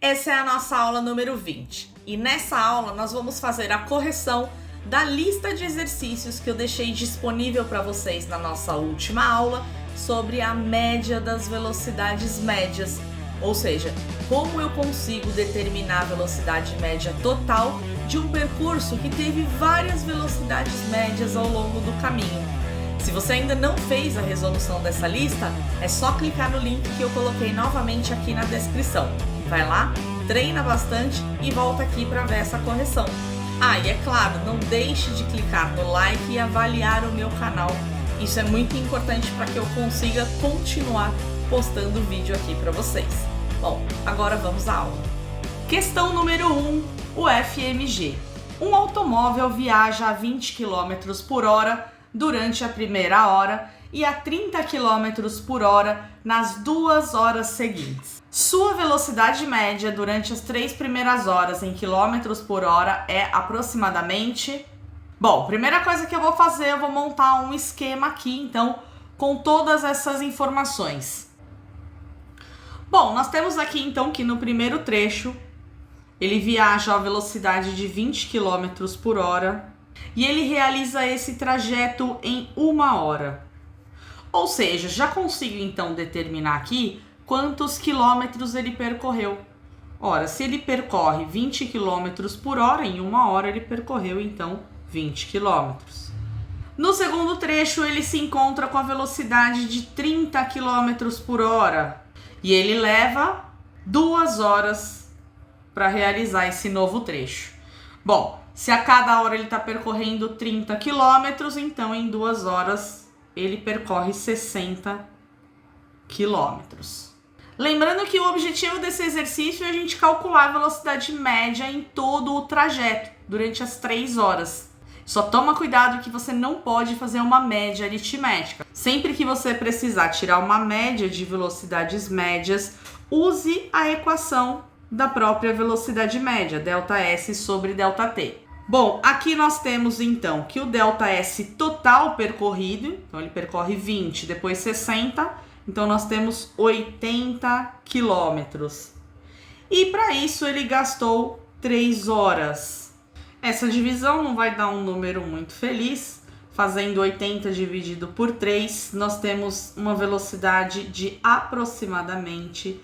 Essa é a nossa aula número 20 e nessa aula nós vamos fazer a correção da lista de exercícios que eu deixei disponível para vocês na nossa última aula sobre a média das velocidades médias, ou seja, como eu consigo determinar a velocidade média total de um percurso que teve várias velocidades médias ao longo do caminho. Se você ainda não fez a resolução dessa lista, é só clicar no link que eu coloquei novamente aqui na descrição. Vai lá, treina bastante e volta aqui para ver essa correção. Ah, e é claro, não deixe de clicar no like e avaliar o meu canal. Isso é muito importante para que eu consiga continuar postando vídeo aqui para vocês. Bom, agora vamos à aula. Questão número 1, o FMG. Um automóvel viaja a 20 km por hora durante a primeira hora e a 30 km por hora nas 2 horas seguintes. Sua velocidade média durante as 3 primeiras horas em quilômetros por hora é aproximadamente... Bom, primeira coisa que eu vou fazer, eu vou montar um esquema aqui, então, com todas essas informações. Bom, nós temos aqui, então, que no primeiro trecho, ele viaja a velocidade de 20 km por hora e ele realiza esse trajeto em 1 hora. Ou seja, já consigo, então, determinar aqui quantos quilômetros ele percorreu. Ora, se ele percorre 20 km por hora, em 1 hora ele percorreu, então, 20 km. No segundo trecho, ele se encontra com a velocidade de 30 km por hora e ele leva 2 horas para realizar esse novo trecho. Bom, se a cada hora ele está percorrendo 30 km, então em 2 horas ele percorre 60 km. Lembrando que o objetivo desse exercício é a gente calcular a velocidade média em todo o trajeto, durante as 3 horas. Só toma cuidado que você não pode fazer uma média aritmética. Sempre que você precisar tirar uma média de velocidades médias, use a equação da própria velocidade média, ΔS sobre ΔT. Bom, aqui nós temos então que o ΔS total percorrido, então ele percorre 20, depois 60, então nós temos 80 quilômetros. E para isso ele gastou 3 horas. Essa divisão não vai dar um número muito feliz. Fazendo 80 dividido por 3, nós temos uma velocidade de aproximadamente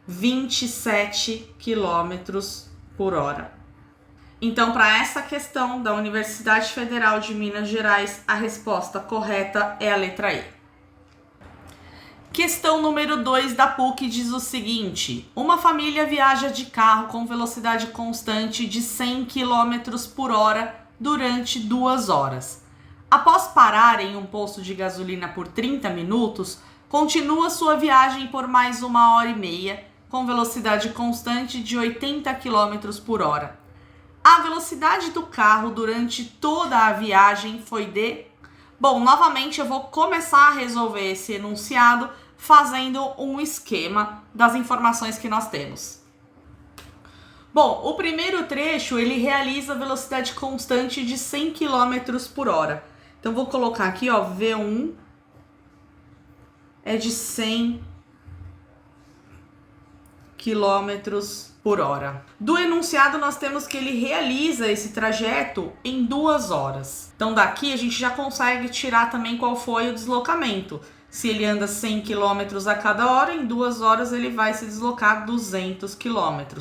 27 quilômetros por hora. Então, para essa questão da Universidade Federal de Minas Gerais, a resposta correta é a letra E. Questão número 2 da PUC diz o seguinte: uma família viaja de carro com velocidade constante de 100 km por hora durante 2 horas. Após parar em um posto de gasolina por 30 minutos, continua sua viagem por mais 1 hora e meia, com velocidade constante de 80 km por hora. A velocidade do carro durante toda a viagem foi de... Bom, novamente eu vou começar a resolver esse enunciado fazendo um esquema das informações que nós temos. Bom, o primeiro trecho ele realiza a velocidade constante de 100 km por hora. Então vou colocar aqui, ó, V1 é de 100 km por hora. Do enunciado nós temos que ele realiza esse trajeto em 2 horas. Então daqui a gente já consegue tirar também qual foi o deslocamento. Se ele anda 100 km a cada hora, em 2 horas ele vai se deslocar 200 km.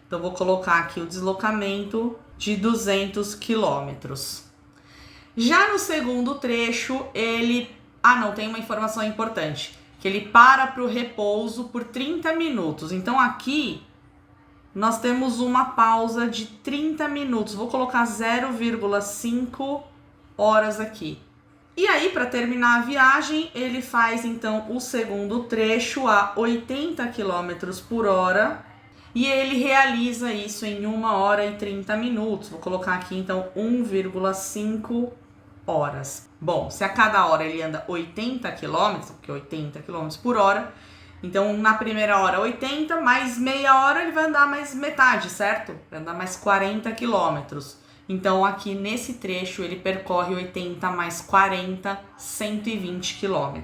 Então vou colocar aqui o deslocamento de 200 km. Já no segundo trecho, ele... tem uma informação importante. Que ele para o repouso por 30 minutos. Então aqui nós temos uma pausa de 30 minutos. Vou colocar 0,5 horas aqui. E aí, para terminar a viagem, ele faz então o segundo trecho a 80 km por hora. E ele realiza isso em 1 hora e 30 minutos. Vou colocar aqui então 1,5 horas. Bom, se a cada hora ele anda 80 km, porque 80 km por hora, então na primeira hora 80, mais meia hora ele vai andar mais metade, certo? Vai andar mais 40 km. Então aqui nesse trecho ele percorre 80 mais 40, 120 km.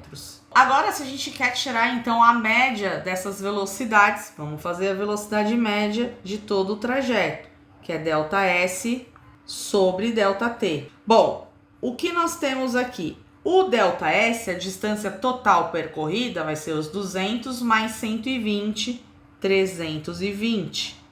Agora, se a gente quer tirar, então, a média dessas velocidades, vamos fazer a velocidade média de todo o trajeto, que é ΔS sobre ΔT. Bom, o que nós temos aqui? O ΔS, a distância total percorrida, vai ser os 200 mais 120, 320.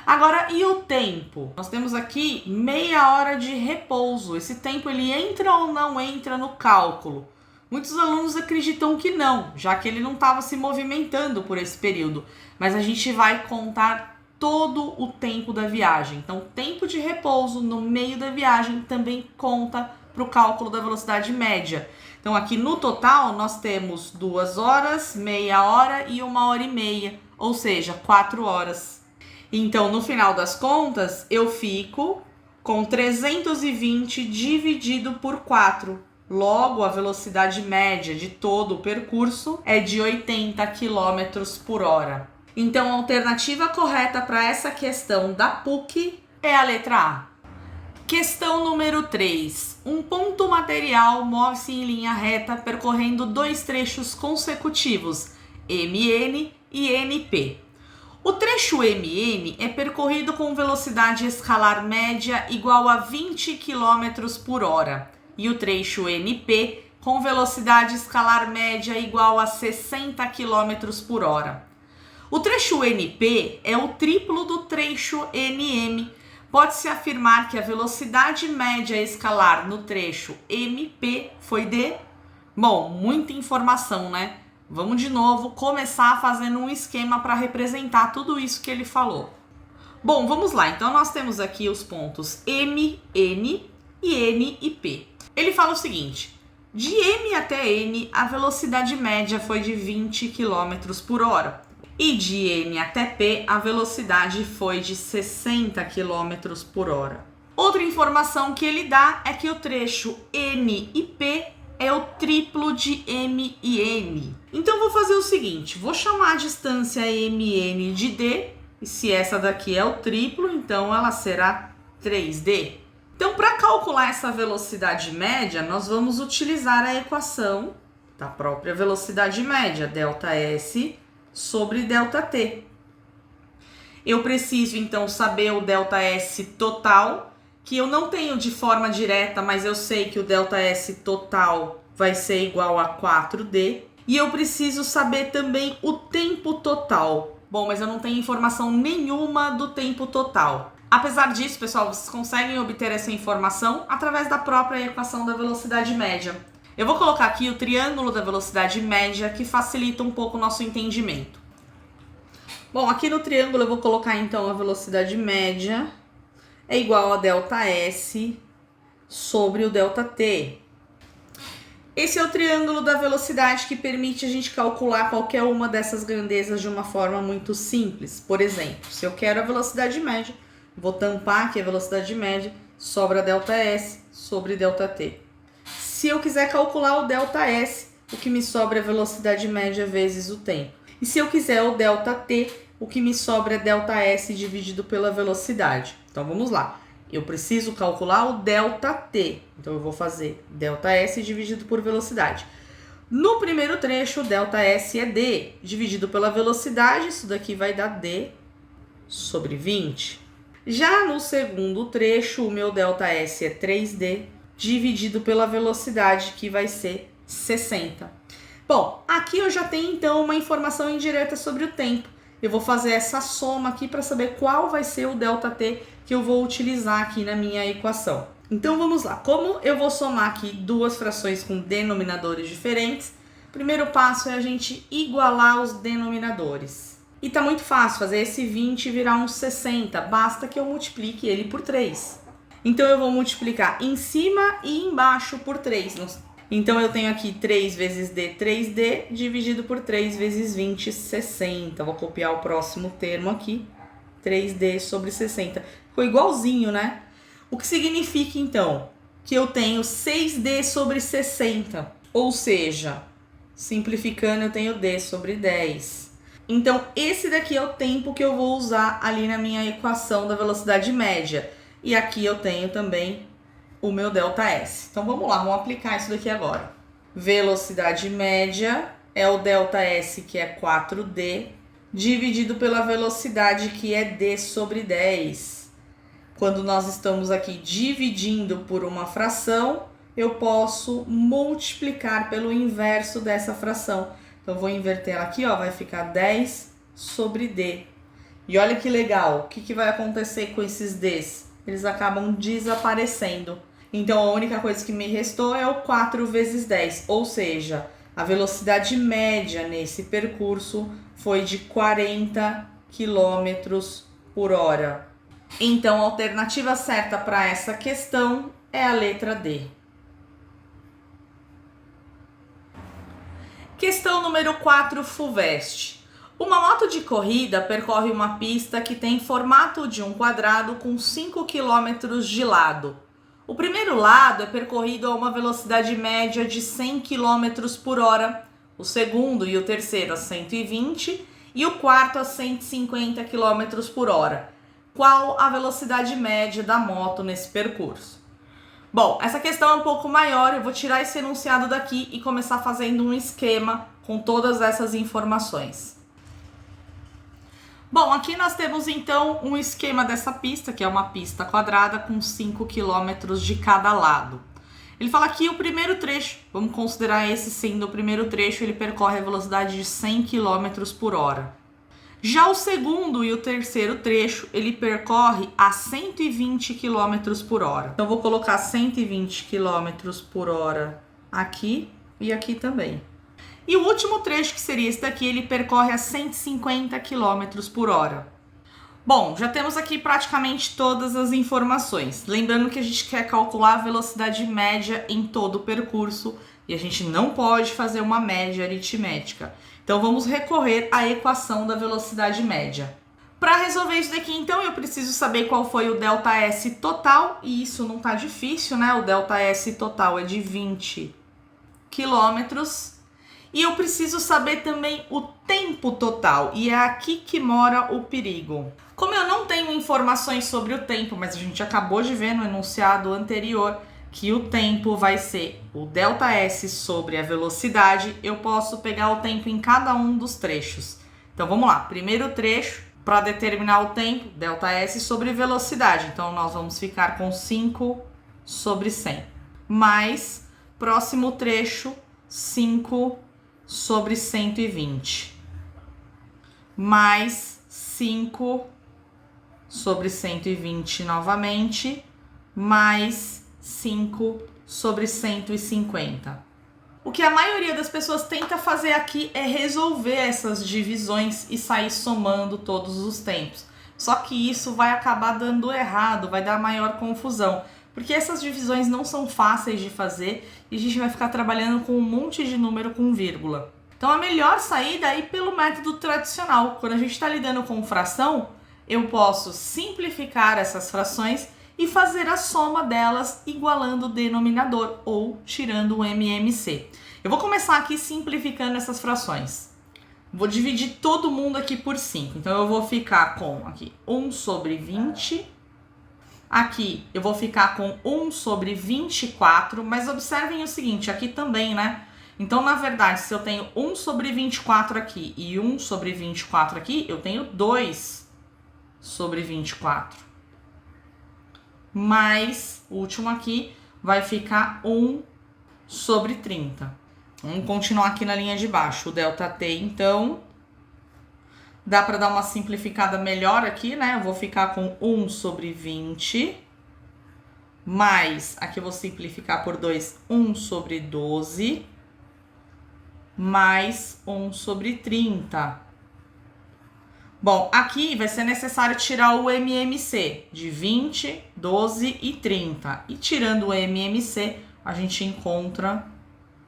Agora, e o tempo? Nós temos aqui meia hora de repouso. Esse tempo, ele entra ou não entra no cálculo? Muitos alunos acreditam que não, já que ele não estava se movimentando por esse período. Mas a gente vai contar todo o tempo da viagem. Então, o tempo de repouso no meio da viagem também conta para o cálculo da velocidade média. Então, aqui no total, nós temos 2 horas, meia hora e 1h30, ou seja, 4 horas. Então, no final das contas, eu fico com 320 dividido por 4. Logo, a velocidade média de todo o percurso é de 80 km por hora. Então, a alternativa correta para essa questão da PUC é a letra A. Questão número 3. Um ponto material move-se em linha reta percorrendo 2 trechos consecutivos, MN e NP. O trecho MN é percorrido com velocidade escalar média igual a 20 km por hora e o trecho NP com velocidade escalar média igual a 60 km por hora. O trecho NP é o triplo do trecho NM. Pode-se afirmar que a velocidade média escalar no trecho MP foi de... Bom, muita informação, né? Vamos de novo começar fazendo um esquema para representar tudo isso que ele falou. Bom, vamos lá. Então, nós temos aqui os pontos M, N e N e P. Ele fala o seguinte: de M até N, a velocidade média foi de 20 km por hora. E de N até P, a velocidade foi de 60 km por hora. Outra informação que ele dá é que o trecho N e P é o triplo de M e N. Então, vou fazer o seguinte, vou chamar a distância MN de D, e se essa daqui é o triplo, então ela será 3D. Então, para calcular essa velocidade média, nós vamos utilizar a equação da própria velocidade média, ΔS sobre ΔT. Eu preciso, então, saber o ΔS total, que eu não tenho de forma direta, mas eu sei que o ΔS total vai ser igual a 4D. E eu preciso saber também o tempo total. Bom, mas eu não tenho informação nenhuma do tempo total. Apesar disso, pessoal, vocês conseguem obter essa informação através da própria equação da velocidade média. Eu vou colocar aqui o triângulo da velocidade média, que facilita um pouco o nosso entendimento. Bom, aqui no triângulo eu vou colocar então a velocidade média é igual a ΔS sobre o ΔT. Esse é o triângulo da velocidade que permite a gente calcular qualquer uma dessas grandezas de uma forma muito simples. Por exemplo, se eu quero a velocidade média, vou tampar aqui a velocidade média, sobra ΔS sobre ΔT. Se eu quiser calcular o ΔS, o que me sobra é a velocidade média vezes o tempo. E se eu quiser o ΔT, o que me sobra é ΔS dividido pela velocidade. Então vamos lá. Eu preciso calcular o ΔT. Então eu vou fazer ΔS dividido por velocidade. No primeiro trecho, o ΔS é D. Dividido pela velocidade, isso daqui vai dar D sobre 20. Já no segundo trecho, o meu ΔS é 3D. Dividido pela velocidade, que vai ser 60. Bom, aqui eu já tenho então uma informação indireta sobre o tempo. Eu vou fazer essa soma aqui para saber qual vai ser o ΔT que eu vou utilizar aqui na minha equação. Então vamos lá. Como eu vou somar aqui duas frações com denominadores diferentes, o primeiro passo é a gente igualar os denominadores. E tá muito fácil fazer esse 20 virar um 60, basta que eu multiplique ele por 3. Então eu vou multiplicar em cima e embaixo por 3. Então eu tenho aqui 3 vezes D, 3D, dividido por 3 vezes 20, 60. Vou copiar o próximo termo aqui, 3D sobre 60. Ficou igualzinho, né? O que significa, então, que eu tenho 6D sobre 60. Ou seja, simplificando, eu tenho D sobre 10. Então, esse daqui é o tempo que eu vou usar ali na minha equação da velocidade média. E aqui eu tenho também o meu ΔS. Então, vamos lá, vamos aplicar isso daqui agora. Velocidade média é o ΔS, que é 4D, dividido pela velocidade, que é d sobre 10. Quando nós estamos aqui dividindo por uma fração, eu posso multiplicar pelo inverso dessa fração. Então, vou inverter ela aqui, ó, vai ficar 10 sobre d. E olha que legal, o que vai acontecer com esses d's? Eles acabam desaparecendo. Então, a única coisa que me restou é o 4 vezes 10, ou seja, a velocidade média nesse percurso foi de 40 km por hora. Então, a alternativa certa para essa questão é a letra D. Questão número 4, FUVEST. Uma moto de corrida percorre uma pista que tem formato de um quadrado com 5 km de lado. O primeiro lado é percorrido a uma velocidade média de 100 km por hora, o segundo e o terceiro a 120 e o quarto a 150 km por hora. Qual a velocidade média da moto nesse percurso? Bom, essa questão é um pouco maior, eu vou tirar esse enunciado daqui e começar fazendo um esquema com todas essas informações. Bom, aqui nós temos então um esquema dessa pista, que é uma pista quadrada com 5 km de cada lado. Ele fala aqui o primeiro trecho, vamos considerar esse sendo o primeiro trecho, ele percorre a velocidade de 100 km por hora. Já o segundo e o terceiro trecho, ele percorre a 120 km por hora. Então, vou colocar 120 km por hora aqui e aqui também. E o último trecho, que seria esse daqui, ele percorre a 150 km por hora. Bom, já temos aqui praticamente todas as informações. Lembrando que a gente quer calcular a velocidade média em todo o percurso e a gente não pode fazer uma média aritmética. Então, vamos recorrer à equação da velocidade média. Para resolver isso daqui, então, eu preciso saber qual foi o ΔS total, e isso não tá difícil, né? O ΔS total é de 20 km. E eu preciso saber também o tempo total, e é aqui que mora o perigo. Como eu não tenho informações sobre o tempo, mas a gente acabou de ver no enunciado anterior que o tempo vai ser o ΔS sobre a velocidade, eu posso pegar o tempo em cada um dos trechos. Então vamos lá, primeiro trecho, para determinar o tempo, ΔS sobre velocidade. Então nós vamos ficar com 5 sobre 100. Mais, próximo trecho, 5 sobre 120. Mais 5 sobre 120 novamente. Mais 5 sobre 150. O que a maioria das pessoas tenta fazer aqui é resolver essas divisões e sair somando todos os tempos. Só que isso vai acabar dando errado, vai dar maior confusão. Porque essas divisões não são fáceis de fazer e a gente vai ficar trabalhando com um monte de número com vírgula. Então a melhor saída é ir pelo método tradicional. Quando a gente está lidando com fração, eu posso simplificar essas frações e fazer a soma delas igualando o denominador ou tirando o MMC. Eu vou começar aqui simplificando essas frações. Vou dividir todo mundo aqui por 5. Então eu vou ficar com aqui 1 sobre 20. Aqui eu vou ficar com 1 sobre 24, mas observem o seguinte, aqui também, né? Então, na verdade, se eu tenho 1 sobre 24 aqui e 1 sobre 24 aqui, eu tenho 2 sobre 24. Mais, o último aqui, vai ficar 1 sobre 30. Vamos continuar aqui na linha de baixo. O ΔT, então, dá para dar uma simplificada melhor aqui, né? Eu vou ficar com 1 sobre 20, mais, aqui eu vou simplificar por 2, 1 sobre 12, mais 1 sobre 30. Bom, aqui vai ser necessário tirar o MMC de 20, 12 e 30. E tirando o MMC, a gente encontra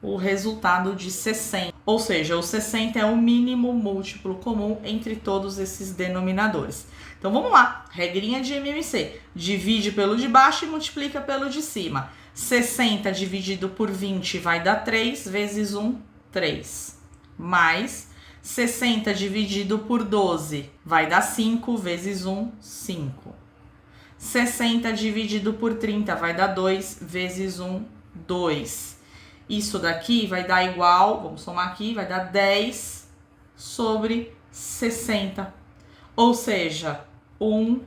o resultado de 60. Ou seja, o 60 é o mínimo múltiplo comum entre todos esses denominadores. Então vamos lá, regrinha de MMC. Divide pelo de baixo e multiplica pelo de cima. 60 dividido por 20 vai dar 3 vezes 1, 3. Mais 60 dividido por 12 vai dar 5 vezes 1, 5. 60 dividido por 30 vai dar 2 vezes 1, 2. Isso daqui vai dar igual, vamos somar aqui, vai dar 10 sobre 60. Ou seja, 1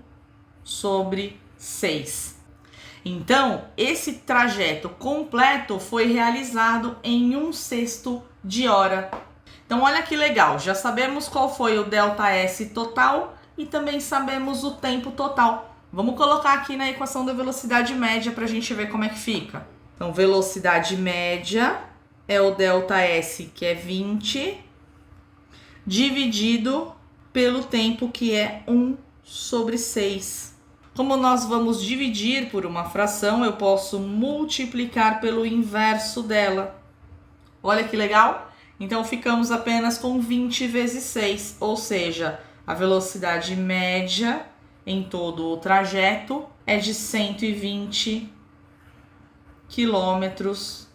sobre 6. Então, esse trajeto completo foi realizado em 1/6 de hora. Então, olha que legal, já sabemos qual foi o ΔS total e também sabemos o tempo total. Vamos colocar aqui na equação da velocidade média para a gente ver como é que fica. Então, velocidade média é o ΔS, que é 20, dividido pelo tempo, que é 1 sobre 6. Como nós vamos dividir por uma fração, eu posso multiplicar pelo inverso dela. Olha que legal! Então, ficamos apenas com 20 vezes 6, ou seja, a velocidade média em todo o trajeto é de 120 quilômetros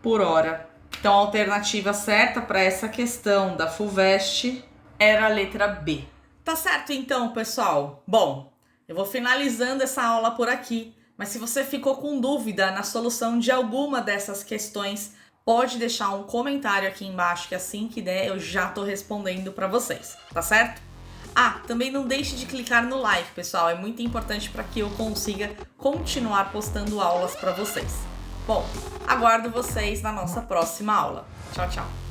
por hora. Então, a alternativa certa para essa questão da FUVEST era a letra B. Tá certo então, pessoal? Bom, eu vou finalizando essa aula por aqui, mas se você ficou com dúvida na solução de alguma dessas questões, pode deixar um comentário aqui embaixo que assim que der eu já tô respondendo para vocês, tá certo? Ah, também não deixe de clicar no like, pessoal, é muito importante para que eu consiga continuar postando aulas para vocês. Bom, aguardo vocês na nossa próxima aula. Tchau, tchau!